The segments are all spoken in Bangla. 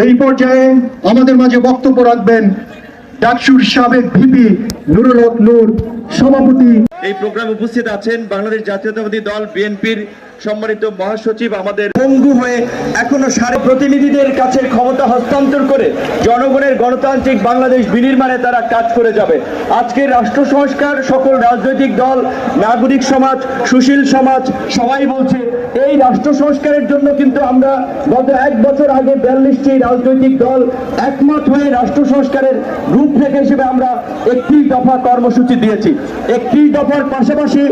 এই পর্যায়ে আমাদের মাঝে বক্তব্য রাখবেন ডাকসুর সাবেক ভিপি নুরুল হক নূর, সভাপতি। এই প্রোগ্রামে উপস্থিত আছেন বাংলাদেশ জাতীয়তাবাদী দল বিএনপির সম্মানিত মহাসচিব, আমাদের পঙ্গু হয়ে এখনো সারে প্রতিনিধিদের কাছে ক্ষমতা হস্তান্তর করে জনগণের গণতান্ত্রিক বাংলাদেশ বিনির্মাণে তারা কাজ করে যাবে। আজকের রাষ্ট্র সংস্কার সকল রাজনৈতিক দল, নাগরিক সমাজ, সুশীল সমাজ সবাই বলছে এই রাষ্ট্র সংস্কারের জন্য কিন্তু আমরা গত 1 বছর আগে 42টি রাজনৈতিক দল একমত হয়ে রাষ্ট্র সংস্কারের রূপরেখা হিসেবে আমরা 31 দফা কর্মসূচি দিয়েছি। 31 দফার পাশাপাশি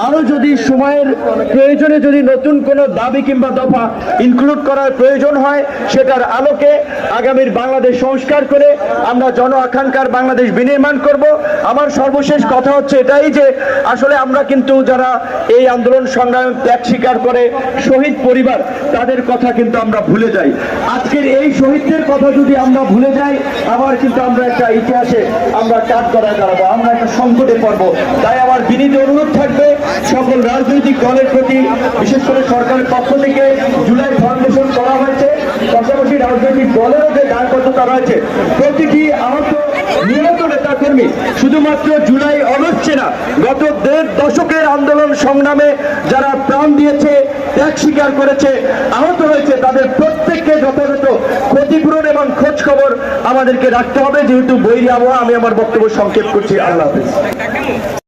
আরো যদি সময়ের প্রয়োজনে যদি নতুন কোনো দাবি কিংবা দফা ইনক্লুড করার প্রয়োজন হয়, সেটার আলোকে আগামীর বাংলাদেশ সংস্কার করে আমরা জন আকাঙ্ক্ষার বাংলাদেশ বিনির্মাণ করব। আমার সর্বশেষ কথা হচ্ছে এটাই যে আসলে আমরা কিন্তু যারা এই আন্দোলন সংগ্রামে ত্যাগ স্বীকার করে শহীদ পরিবার, তাদের কথা কিন্তু আমরা ভুলে যাই। আজকের এই শহীদদের কথা যদি আমরা ভুলে যাই, আবার কিন্তু আমরা একটা ইতিহাসে আমরা কাজ করায় দাঁড়াবো, আমরা একটা সংকটে পড়বো। তাই আমার বিনীত অনুরোধ থাকবে সকল রাজনৈতিক দলের প্রতি, বিশেষ করে সরকারের পক্ষ থেকে জুলাই ফাউন্ডেশন করা হয়েছে, পাশাপাশি রাজনৈতিক দলেরও যে দায়বদ্ধতা রয়েছে, প্রতিটি আহত নিহত নেতা কর্মী শুধুমাত্র জুলাই অগস্টে না, গত 1.5 দশকের আন্দোলন সংগ্রামে যারা প্রাণ দিয়েছে, ত্যাগ স্বীকার করেছে, আহত হয়েছে, তাদের প্রত্যেককে যথাযথ ক্ষতিপূরণ এবং খোঁজ খবর আমাদেরকে রাখতে হবে। যেহেতু বৈরী আবহাওয়া, আমি আমার বক্তব্য সংক্ষেপ করছি। আল্লাহ হাফেজ।